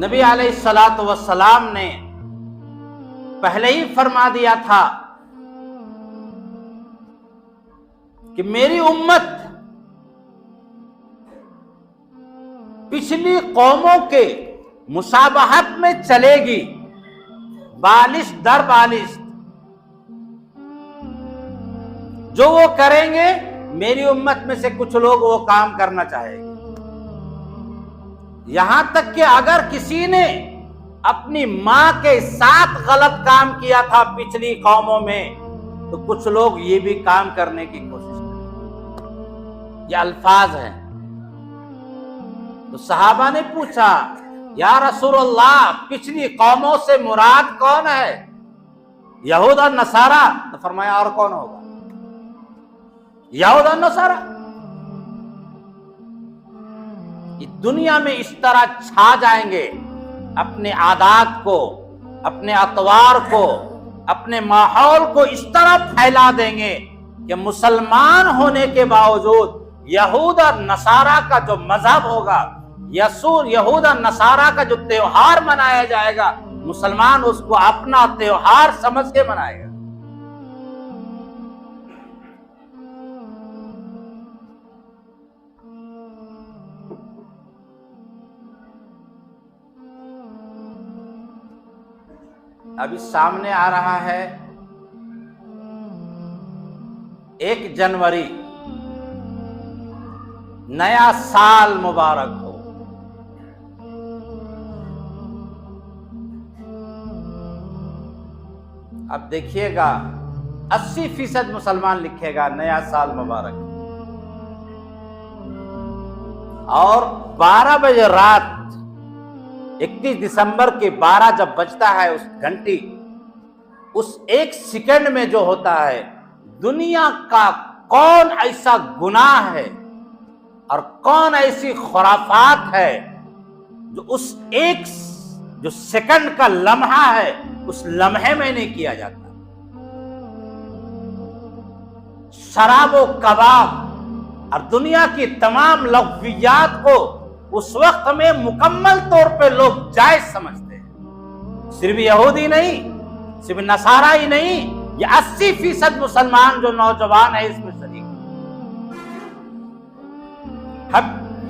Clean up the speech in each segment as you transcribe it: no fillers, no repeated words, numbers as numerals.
نبی علیہ الصلوۃ والسلام نے پہلے ہی فرما دیا تھا کہ میری امت پچھلی قوموں کے مشابہت میں چلے گی، بالش در بالش، جو وہ کریں گے میری امت میں سے کچھ لوگ وہ کام کرنا چاہے گے، یہاں تک کہ اگر کسی نے اپنی ماں کے ساتھ غلط کام کیا تھا پچھلی قوموں میں تو کچھ لوگ یہ بھی کام کرنے کی کوشش کریں۔ یہ الفاظ ہیں۔ تو صحابہ نے پوچھا یا رسول اللہ پچھلی قوموں سے مراد کون ہے؟ یہود اور نصارہ؟ تو فرمایا اور کون ہوگا؟ یہود اور نصارہ۔ دنیا میں اس طرح چھا جائیں گے، اپنے عادات کو، اپنے اطوار کو، اپنے ماحول کو اس طرح پھیلا دیں گے کہ مسلمان ہونے کے باوجود یہود اور نصارہ کا جو مذہب ہوگا، یہود اور نصارہ کا جو تہوار منایا جائے گا، مسلمان اس کو اپنا تہوار سمجھ کے منائے گا۔ ابھی سامنے آ رہا ہے 1 جنوری، نیا سال مبارک ہو۔ اب دیکھیے گا 80% مسلمان لکھے گا نیا سال مبارک، اور 12 بجے رات 31 دسمبر کے 12 جب بجتا ہے اس گھنٹی، اس 1 سیکنڈ میں جو ہوتا ہے، دنیا کا کون ایسا گناہ ہے اور کون ایسی خرافات ہے جو اس جو سیکنڈ کا لمحہ ہے اس لمحے میں نہیں کیا جاتا۔ شراب و کباب اور دنیا کی تمام لغویات کو اس وقت میں مکمل طور پہ لوگ جائز سمجھتے ہیں۔ صرف یہودی نہیں، صرف نصارہ ہی نہیں، یہ 80% مسلمان جو نوجوان ہیں اس میں شریک ہیں۔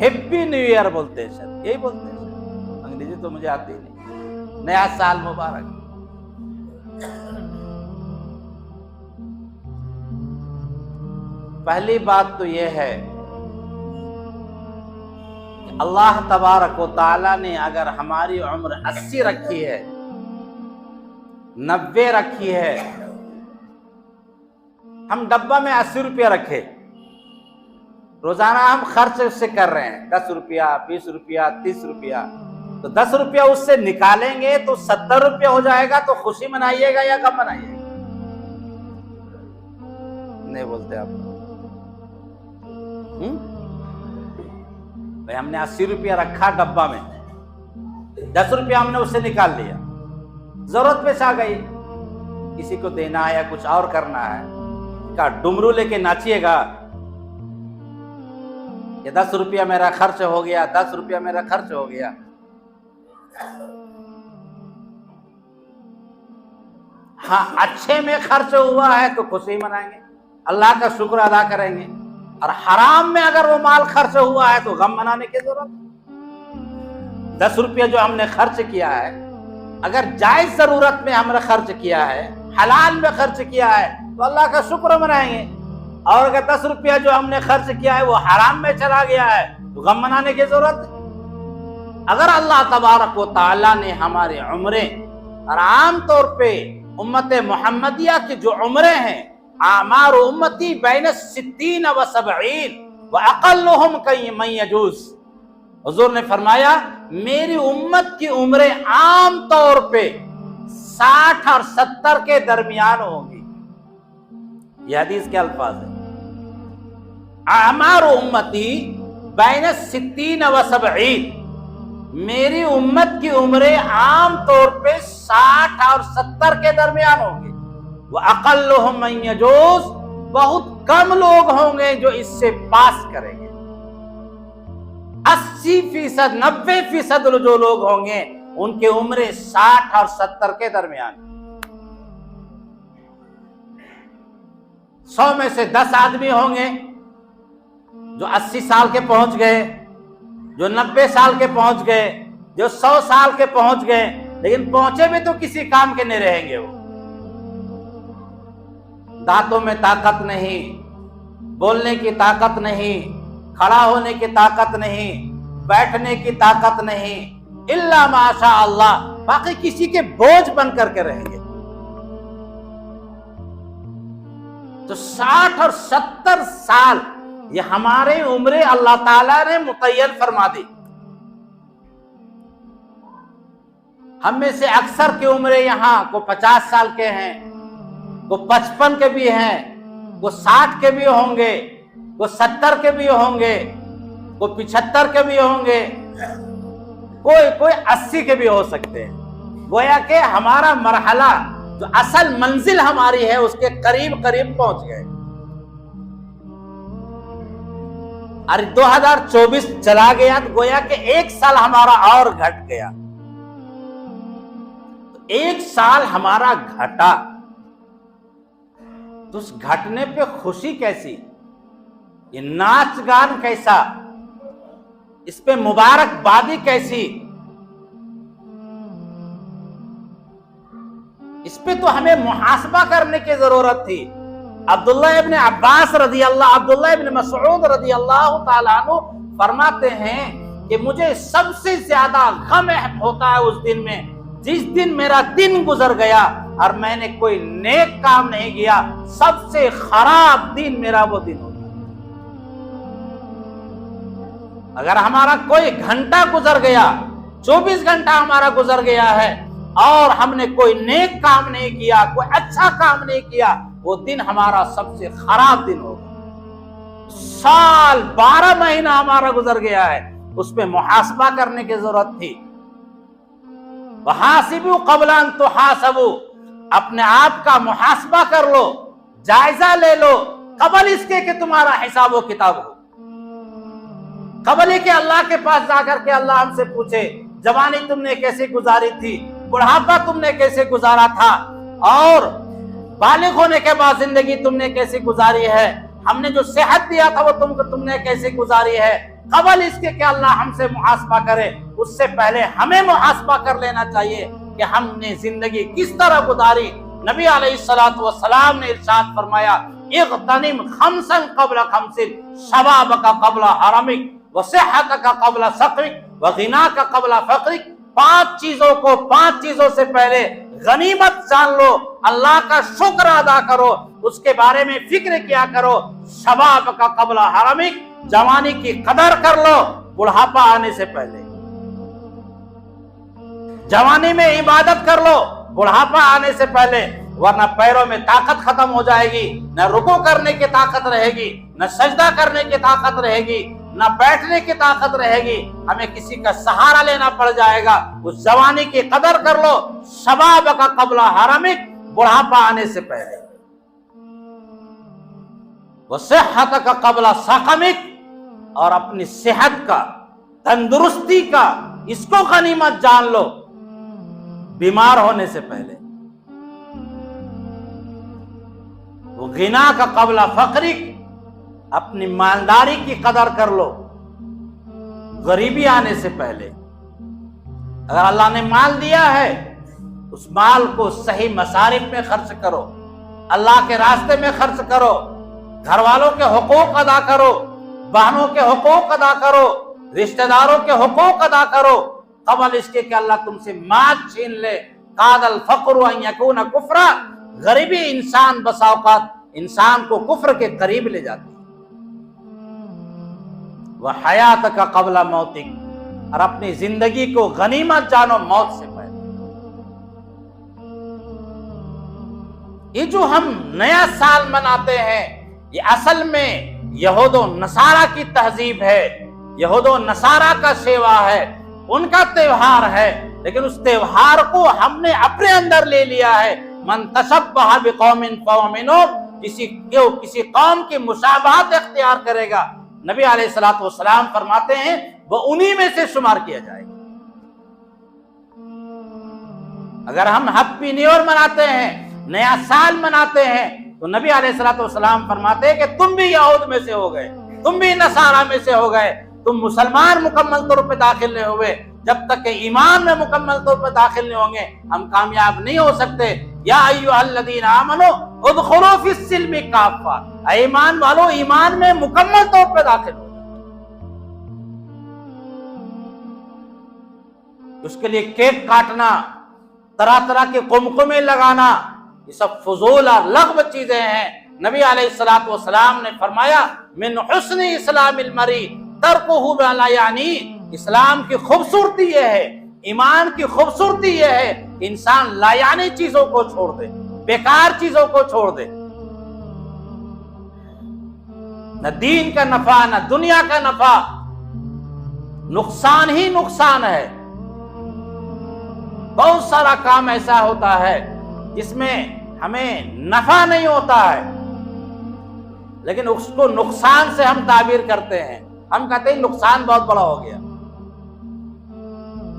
ہیپی نیو ایئر بولتے ہیں، شاید یہی بولتے ہیں، شاید انگریزی تو مجھے آتی نہیں۔ نیا سال مبارک۔ پہلی بات تو یہ ہے اللہ تبارک و تعالیٰ نے اگر ہماری عمر 80 رکھی ہے، 90 رکھی ہے، ہم ڈبہ میں 80 روپیہ رکھے، روزانہ ہم خرچ اس سے کر رہے ہیں 10 روپیہ 20 روپیہ 30 روپیہ، تو 10 روپیہ اس سے نکالیں گے تو 70 روپیہ ہو جائے گا، تو خوشی منائیے گا یا غم منائیے گا؟ نہیں بولتے آپ؟ بھائی ہم نے 80 روپیہ رکھا ڈبہ میں، 10 روپیہ ہم نے اس سے نکال لیا، ضرورت پیش آ گئی، کسی کو دینا ہے یا کچھ اور کرنا ہے، کیا ڈمرو لے کے ناچیے گا کہ 10 روپیہ میرا خرچ ہو گیا، 10 روپیہ میرا خرچ ہو گیا؟ ہاں اچھے میں خرچ ہوا ہے تو خوشی منائیں گے، اللہ کا شکر ادا کریں گے، اور حرام میں اگر وہ مال خرچ ہوا ہے تو غم منانے کی ضرورت ہے۔ 10 روپیہ جو ہم نے خرچ کیا ہے، اگر جائز ضرورت میں ہم نے خرچ کیا ہے، حلال میں خرچ کیا ہے تو اللہ کا شکر منائیں گے، اور اگر 10 روپیہ جو ہم نے خرچ کیا ہے وہ حرام میں چلا گیا ہے تو غم منانے کی ضرورت ہے۔ اگر اللہ تبارک و تعالیٰ نے ہمارے عمریں، اور عام طور پہ امت محمدیہ کی جو عمریں ہیں، اعمار امتی بین 60 و 70 واقلهم من یجوز، حضور نے فرمایا میری امت کی عمریں عام طور پہ 60 اور 70 کے درمیان ہوں گی۔ یہ حدیث کے الفاظ ہیں، اعمار امتی بین 60 و 70، میری امت کی عمریں عام طور پہ 60 اور 70 کے درمیان ہوں گے۔ وَأَقَلُّهُمْ مَنْ يَجُوزُ، بہت کم لوگ ہوں گے جو اس سے پاس کریں گے۔ 80%، 90% جو لوگ ہوں گے ان کی عمریں 60 اور 70 کے درمیان. 100 میں سے 10 آدمی ہوں گے جو 80 سال کے پہنچ گئے، جو 90 سال کے پہنچ گئے، جو 100 سال کے پہنچ گئے، لیکن پہنچے بھی تو کسی کام کے نہیں رہیں گے. وہ دانتوں میں طاقت نہیں، بولنے کی طاقت نہیں، کھڑا ہونے کی طاقت نہیں، بیٹھنے کی طاقت نہیں، الا ماشاء اللہ، باقی کسی کے بوجھ بن کر کے رہیں گے. تو 60 اور 70 سال یہ ہمارے عمریں اللہ تعالیٰ نے متعین فرما دی. ہم میں سے اکثر کی عمریں یہاں کو 50 سال کے ہیں، کو 55 کے بھی ہیں، کو 60 کے بھی ہوں گے، کو 70 کے بھی ہوں گے، کو 75 کے بھی ہوں گے، کوئی 80 کے بھی ہو سکتے ہیں. گویا کہ ہمارا مرحلہ جو اصل منزل ہماری ہے اس کے قریب پہنچ گئے. اور 2024 چلا گیا تو گویا کہ 1 سال ہمارا اور گھٹ گیا. 1 سال ہمارا گھٹا تو اس گھٹنے پہ خوشی کیسی، یہ ناچ گان کیسا، اس پہ مبارک بادی کیسی، اس پہ تو ہمیں محاسبہ کرنے کی ضرورت تھی. عبداللہ ابن عباس رضی اللہ، عبداللہ ابن مسعود رضی اللہ تعالیٰ عنہ فرماتے ہیں کہ مجھے سب سے زیادہ غم ہوتا ہے اس دن میں جس دن میرا دن گزر گیا اور میں نے کوئی نیک کام نہیں کیا. سب سے خراب دن میرا وہ دن ہوتا ہے. اگر ہمارا کوئی گھنٹہ گزر گیا، 24 گھنٹہ ہمارا گزر گیا ہے اور ہم نے کوئی نیک کام نہیں کیا، کوئی اچھا کام نہیں کیا، وہ دن ہمارا سب سے خراب دن ہوگا. سال 12 مہینہ ہمارا گزر گیا ہے، اس پہ محاسبہ کرنے کی ضرورت تھی. وحاسبوا قبل ان تحاسبوا، اپنے آپ کا محاسبہ کر لو، جائزہ لے لو قبل اس کے کہ تمہارا حساب و کتاب ہو. قبل کہ اللہ کے پاس جا کر کے اللہ ہم سے پوچھے جوانی تم نے کیسے گزاری تھی، بڑھاپا تم نے کیسے گزارا تھا، اور بالغ ہونے کے بعد زندگی تم نے کیسے گزاری ہے، ہم نے جو صحت دیا تھا وہ تم نے کیسے گزاری ہے. قبل اس کے کہ اللہ ہم سے محاسبہ کرے، اس سے پہلے ہمیں محاسبہ کر لینا چاہیے کہ ہم نے زندگی کس طرح گزاری. نبی علیہ الصلوۃ والسلام نے ارشاد فرمایا اغتنم خمسا قبل خمس، شبابک قبل حرمک، وصحتک قبل سقمک، وغناک قبل فقرک. 5 چیزوں سے پہلے غنیمت جان لو، اللہ کا شکر ادا کرو، اس کے بارے میں فکر کیا کرو. شبابک قبل حرمک، جوانی کی قدر کر لو بڑھاپا آنے سے پہلے. جوانی میں عبادت کر لو بڑھاپا آنے سے پہلے، ورنہ پیروں میں طاقت ختم ہو جائے گی، نہ رکوع کرنے کی طاقت رہے گی، نہ سجدہ کرنے کی طاقت رہے گی، نہ بیٹھنے کی طاقت رہے گی، ہمیں کسی کا سہارا لینا پڑ جائے گا. اس جوانی کی قدر کر لو. شبابک قبل حرمک، بڑھاپا آنے سے پہلے. وصحتک قبل سقمک، اور اپنی صحت کا، تندرستی کا، اس کو غنیمت جان لو بیمار ہونے سے پہلے. وہ غنا کا قبل فقرک، اپنی مالداری کی قدر کر لو غریبی آنے سے پہلے. اگر اللہ نے مال دیا ہے اس مال کو صحیح مصارف میں خرچ کرو، اللہ کے راستے میں خرچ کرو، گھر والوں کے حقوق ادا کرو، بہنوں کے حقوق ادا کرو، رشتہ داروں کے حقوق ادا کرو، قبل اس کے کہ اللہ تم سے مال چھین لے. قاد الفقر ان یکون کفرا، غریبی انسان بسا اوقات انسان کو کفر کے قریب لے جاتی. وحیاتک قبل موتک، اور اپنی زندگی کو غنیمت جانو موت سے پہلے. یہ جو ہم نیا سال مناتے ہیں یہ اصل میں یہود و نصارہ کی تہذیب ہے، یہود و نصارہ کا سیوا ہے، ان کا تہوار ہے. لیکن اس تہوار کو ہم نے اپنے اندر لے لیا ہے. من تشبہ بقوم فہو منہم، کسی قوم کی مشابہت اختیار کرے گا، نبی علیہ الصلوۃ والسلام فرماتے ہیں وہ انہی میں سے شمار کیا جائے گا. اگر ہم ہیپی نیو ایئر مناتے ہیں، نیا سال مناتے ہیں، تو نبی علیہ الصلوۃ والسلام فرماتے ہیں کہ تم بھی یہود میں سے ہو گئے، تم بھی نصارہ میں سے ہو گئے، تم مسلمان مکمل طور پہ داخل نہیں ہوئے، جب تک کہ ایمان میں مکمل طور پہ داخل نہیں ہوں گے ہم کامیاب نہیں ہو سکتے۔ یا ایھا الذین آمنوا ادخلوا فی السلم کافہ، اے ایمان والو ایمان میں مکمل طور پہ داخل ہو۔ اس کے لیے کیک کاٹنا، طرح طرح کے قمقمے لگانا، یہ سب فضول اور لغو چیزیں ہیں۔ نبی علیہ الصلوۃ والسلام نے فرمایا من حسن اسلام المرء ترکہ ما لا یعنی، اسلام کی خوبصورتی یہ ہے، ایمان کی خوبصورتی یہ ہے کہ انسان لا یعنی چیزوں کو چھوڑ دے، بیکار چیزوں کو چھوڑ دے۔ نہ دین کا نفع نہ دنیا کا نفع، نقصان ہی نقصان ہے۔ بہت سارا کام ایسا ہوتا ہے جس میں ہمیں نفع نہیں ہوتا ہے، لیکن اس کو نقصان سے ہم تعبیر کرتے ہیں، ہم کہتے ہیں نقصان بہت بڑا ہو گیا۔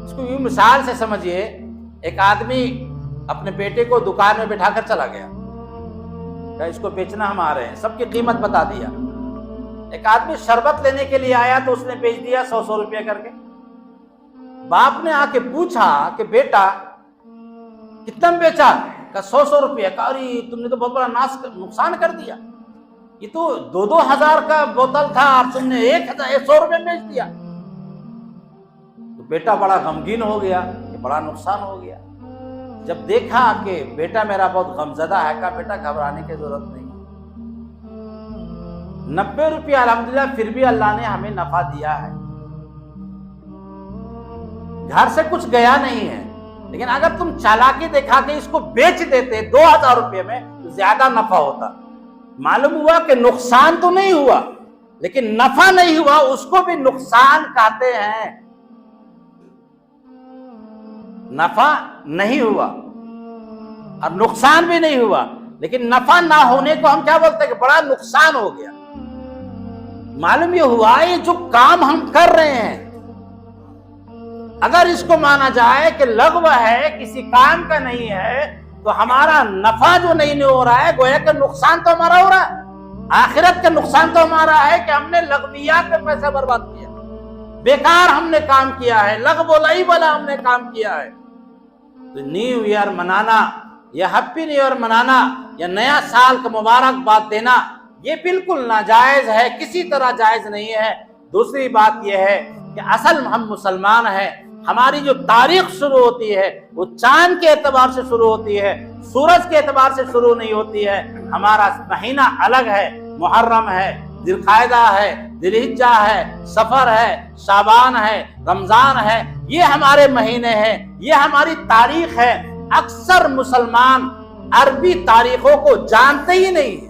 اس کو یوں مثال سے سمجھیے، ایک آدمی اپنے بیٹے کو دکان میں بٹھا کر چلا گیا کہ اس کو بیچنا ہم آ رہے ہیں، سب کی قیمت بتا دیا۔ ایک آدمی شربت لینے کے لیے آیا تو اس نے بیچ دیا 100 روپے کر کے۔ باپ نے آ کے پوچھا کہ بیٹا کتنا بیچا؟ کہ 100 روپے۔ کہا ارے تم نے تو بہت بڑا نقصان کر دیا، یہ تو 2,000 کا بوتل تھا اور تم نے 100 روپے بیچ دیا۔ تو بیٹا بڑا غمگین ہو گیا کہ بڑا نقصان ہو گیا۔ جب دیکھا کہ بیٹا میرا بہت غمزدہ ہے، کہا بیٹا گھبرانے کی ضرورت نہیں، 90 روپے الحمدللہ پھر بھی اللہ نے ہمیں نفع دیا ہے، گھر سے کچھ گیا نہیں ہے، لیکن اگر تم چالاکی دکھا کے اس کو بیچ دیتے 2,000 روپے میں تو زیادہ نفع ہوتا۔ معلوم ہوا کہ نقصان تو نہیں ہوا، لیکن نفع نہیں ہوا، اس کو بھی نقصان کہتے ہیں۔ نفع نہیں ہوا اور نقصان بھی نہیں ہوا، لیکن نفع نہ ہونے کو ہم کیا بولتے ہیں کہ بڑا نقصان ہو گیا۔ معلوم یہ ہوا یہ جو کام ہم کر رہے ہیں، اگر اس کو مانا جائے کہ لغو ہے، کسی کام کا نہیں ہے، تو ہمارا نفع جو نہیں ہو رہا ہے گویا کہ نقصان تو ہمارا ہو رہا ہے۔ آخرت کا نقصان تو ہمارا ہے کہ ہم نے لغویات پہ پیسہ برباد کیا، بیکار ہم نے کام کیا ہے، لغو لعب والا ہم نے کام کیا ہے۔ تو نیو ایئر منانا یا ہیپی نیو ایئر منانا یا نیا سال کا مبارکباد دینا یہ بالکل ناجائز ہے، کسی طرح جائز نہیں ہے۔ دوسری بات یہ ہے کہ اصل ہم مسلمان ہیں، ہماری جو تاریخ شروع ہوتی ہے وہ چاند کے اعتبار سے شروع ہوتی ہے، سورج کے اعتبار سے شروع نہیں ہوتی ہے۔ ہمارا مہینہ الگ ہے، محرم ہے، ذی القعدہ ہے، ذی الحجہ ہے، سفر ہے، شعبان ہے، رمضان ہے، یہ ہمارے مہینے ہیں، یہ ہماری تاریخ ہے۔ اکثر مسلمان عربی تاریخوں کو جانتے ہی نہیں ہیں۔